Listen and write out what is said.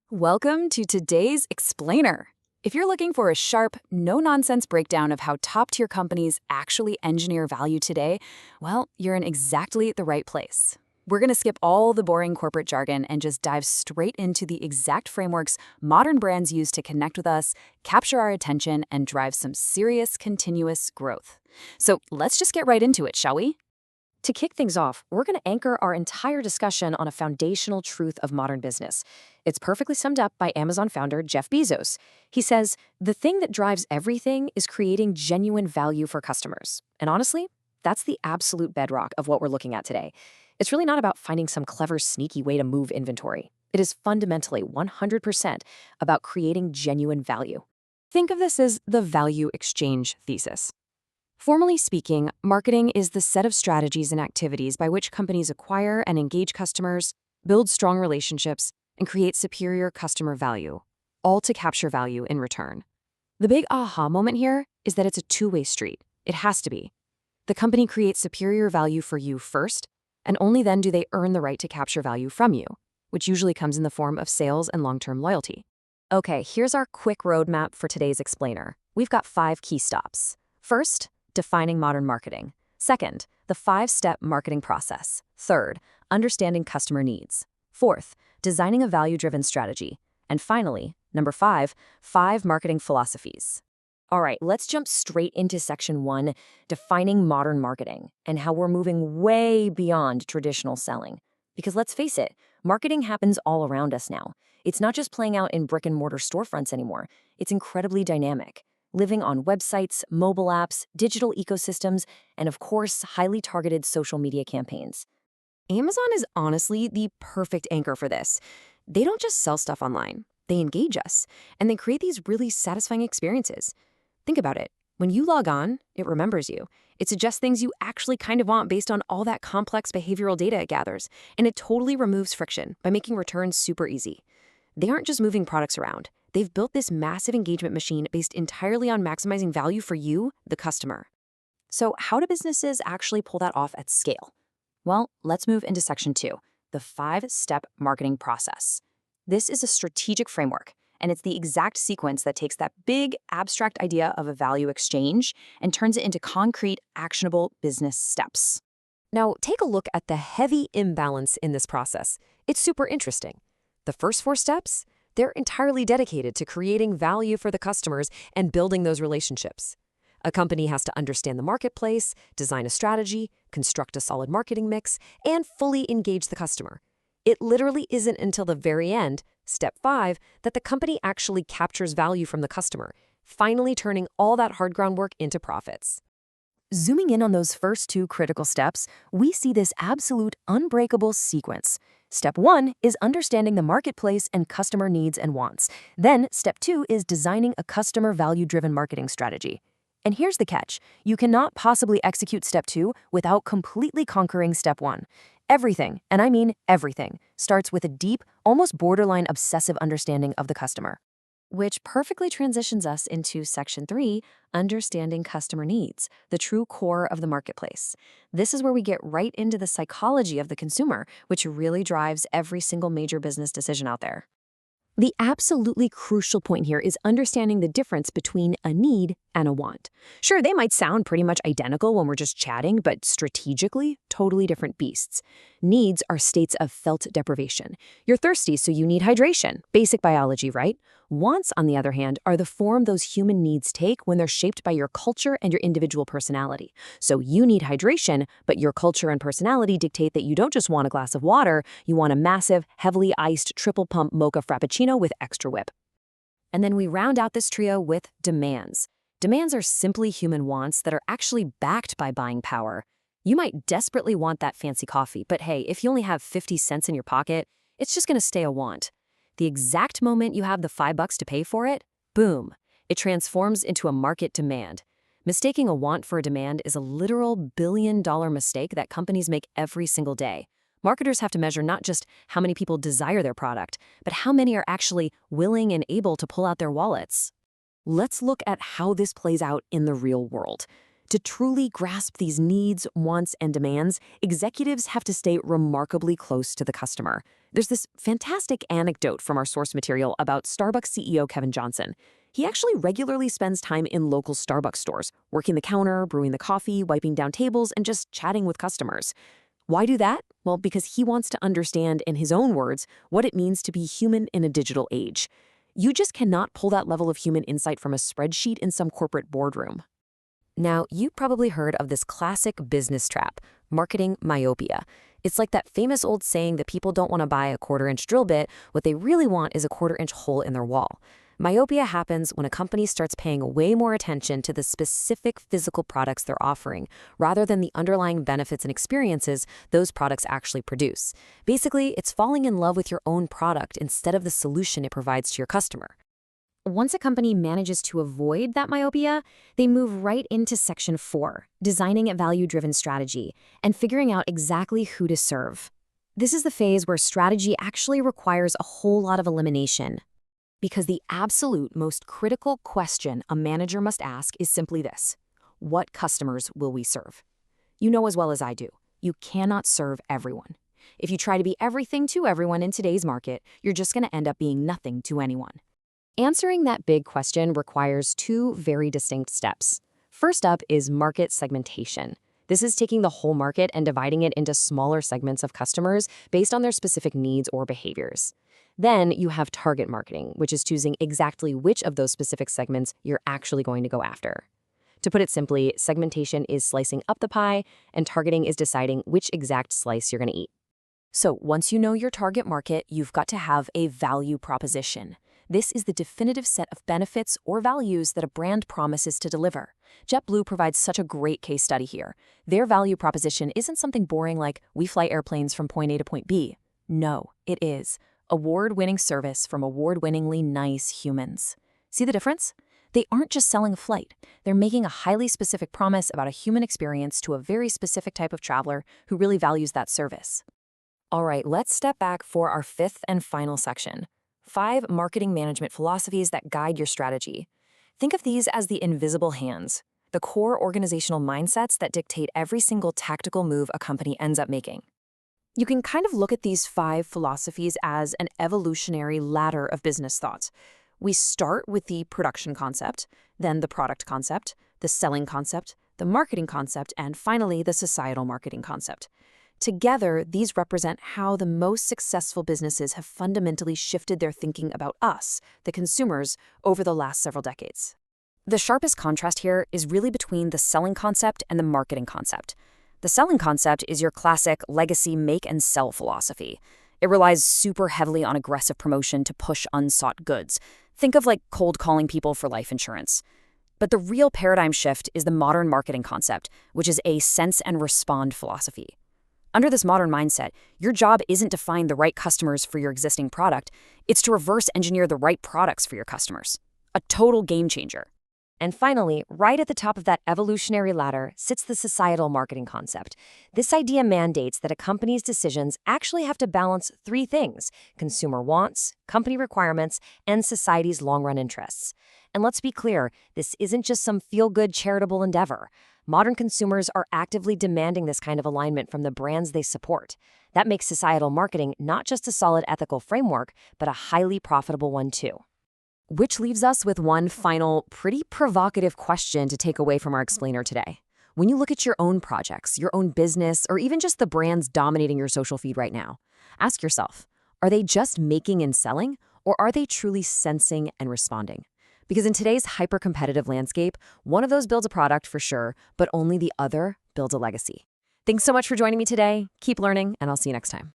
Welcome to today's Explainer. If you're looking for a sharp, no-nonsense breakdown of how top-tier companies actually engineer value today, well, you're in exactly the right place. We're going to skip all the boring corporate jargon and just dive straight into the exact frameworks modern brands use to connect with us, capture our attention, and drive some serious, continuous growth. So let's just get right into it, shall we? To kick things off, we're going to anchor our entire discussion on a foundational truth of modern business. It's perfectly summed up by Amazon founder Jeff Bezos. He says, "The thing that drives everything is creating genuine value for customers." And honestly, that's the absolute bedrock of what we're looking at today. It's really not about finding some clever, sneaky way to move inventory. It is fundamentally 100% about creating genuine value. Think of this as the value exchange thesis. Formally speaking, marketing is the set of strategies and activities by which companies acquire and engage customers, build strong relationships, and create superior customer value, all to capture value in return. The big aha moment here is that it's a two-way street. It has to be. The company creates superior value for you first, and only then do they earn the right to capture value from you, which usually comes in the form of sales and long-term loyalty. Okay, here's our quick roadmap for today's explainer. We've got 5 key stops. First, defining modern marketing. Second, the 5-step marketing process. Third, understanding customer needs. Fourth, designing a value-driven strategy. And finally, number 5, 5 marketing philosophies. All right, let's jump straight into section 1, defining modern marketing, and how we're moving way beyond traditional selling. Because let's face it, marketing happens all around us now. It's not just playing out in brick-and-mortar storefronts anymore. It's incredibly dynamic, living on websites, mobile apps, digital ecosystems, and of course, highly targeted social media campaigns. Amazon is honestly the perfect anchor for this. They don't just sell stuff online. They engage us, and they create these really satisfying experiences. Think about it. When you log on, it remembers you. It suggests things you actually kind of want based on all that complex behavioral data it gathers, and it totally removes friction by making returns super easy. They aren't just moving products around. They've built this massive engagement machine based entirely on maximizing value for you, the customer. So how do businesses actually pull that off at scale? Well, let's move into section 2, the 5-step marketing process. This is a strategic framework, and it's the exact sequence that takes that big, abstract idea of a value exchange and turns it into concrete, actionable business steps. Now, take a look at the heavy imbalance in this process. It's super interesting. The first 4 steps, they're entirely dedicated to creating value for the customers and building those relationships. A company has to understand the marketplace, design a strategy, construct a solid marketing mix, and fully engage the customer. It literally isn't until the very end, step 5, that the company actually captures value from the customer, finally turning all that hard groundwork into profits. Zooming in on those first 2 critical steps, we see this absolute unbreakable sequence. Step 1 is understanding the marketplace and customer needs and wants. Then, step 2 is designing a customer value-driven marketing strategy. And here's the catch. You cannot possibly execute step 2 without completely conquering step 1. Everything, and I mean everything, starts with a deep, almost borderline obsessive understanding of the customer. Which perfectly transitions us into section 3, understanding customer needs, the true core of the marketplace. This is where we get right into the psychology of the consumer, which really drives every single major business decision out there. The absolutely crucial point here is understanding the difference between a need and a want. Sure, they might sound pretty much identical when we're just chatting, but strategically, totally different beasts. Needs are states of felt deprivation. You're thirsty, so you need hydration. Basic biology, right? Wants, on the other hand, are the form those human needs take when they're shaped by your culture and your individual personality. So you need hydration, but your culture and personality dictate that you don't just want a glass of water, you want a massive, heavily iced triple pump mocha frappuccino with extra whip. And then we round out this trio with demands. Demands are simply human wants that are actually backed by buying power. You might desperately want that fancy coffee, but hey, if you only have 50 cents in your pocket, it's just going to stay a want. The exact moment you have the $5 to pay for it, boom, it transforms into a market demand. Mistaking a want for a demand is a literal billion-dollar mistake that companies make every single day. Marketers have to measure not just how many people desire their product, but how many are actually willing and able to pull out their wallets. Let's look at how this plays out in the real world. To truly grasp these needs, wants, and demands, executives have to stay remarkably close to the customer. There's this fantastic anecdote from our source material about Starbucks CEO Kevin Johnson. He actually regularly spends time in local Starbucks stores, working the counter, brewing the coffee, wiping down tables, and just chatting with customers. Why do that? Well, because he wants to understand, in his own words, what it means to be human in a digital age. You just cannot pull that level of human insight from a spreadsheet in some corporate boardroom. Now, you probably heard of this classic business trap, marketing myopia. It's like that famous old saying that people don't want to buy a quarter-inch drill bit, what they really want is a quarter-inch hole in their wall. Myopia happens when a company starts paying way more attention to the specific physical products they're offering, rather than the underlying benefits and experiences those products actually produce. Basically, it's falling in love with your own product instead of the solution it provides to your customer. Once a company manages to avoid that myopia, they move right into Section 4, designing a value-driven strategy and figuring out exactly who to serve. This is the phase where strategy actually requires a whole lot of elimination. Because the absolute most critical question a manager must ask is simply this: what customers will we serve? You know as well as I do, you cannot serve everyone. If you try to be everything to everyone in today's market, you're just going to end up being nothing to anyone. Answering that big question requires two very distinct steps. First up is market segmentation. This is taking the whole market and dividing it into smaller segments of customers based on their specific needs or behaviors. Then you have target marketing, which is choosing exactly which of those specific segments you're actually going to go after. To put it simply, segmentation is slicing up the pie, and targeting is deciding which exact slice you're going to eat. So once you know your target market, you've got to have a value proposition. This is the definitive set of benefits or values that a brand promises to deliver. JetBlue provides such a great case study here. Their value proposition isn't something boring like, we fly airplanes from point A to point B. No, it is award-winning service from award-winningly nice humans. See the difference? They aren't just selling a flight. They're making a highly specific promise about a human experience to a very specific type of traveler who really values that service. All right, let's step back for our fifth and final section. 5 marketing management philosophies that guide your strategy. Think of these as the invisible hands, the core organizational mindsets that dictate every single tactical move a company ends up making. You can kind of look at these 5 philosophies as an evolutionary ladder of business thought. We start with the production concept, then the product concept, the selling concept, the marketing concept, and finally the societal marketing concept. Together, these represent how the most successful businesses have fundamentally shifted their thinking about us, the consumers, over the last several decades. The sharpest contrast here is really between the selling concept and the marketing concept. The selling concept is your classic legacy make and sell philosophy. It relies super heavily on aggressive promotion to push unsought goods. Think of like cold calling people for life insurance. But the real paradigm shift is the modern marketing concept, which is a sense and respond philosophy. Under this modern mindset, your job isn't to find the right customers for your existing product, it's to reverse engineer the right products for your customers. A total game changer. And finally, right at the top of that evolutionary ladder sits the societal marketing concept. This idea mandates that a company's decisions actually have to balance 3 things: consumer wants, company requirements, and society's long-run interests. And let's be clear, this isn't just some feel-good charitable endeavor. Modern consumers are actively demanding this kind of alignment from the brands they support. That makes societal marketing not just a solid ethical framework, but a highly profitable one too. Which leaves us with one final, pretty provocative question to take away from our explainer today. When you look at your own projects, your own business, or even just the brands dominating your social feed right now, ask yourself, are they just making and selling, or are they truly sensing and responding? Because in today's hyper-competitive landscape, one of those builds a product for sure, but only the other builds a legacy. Thanks so much for joining me today. Keep learning, and I'll see you next time.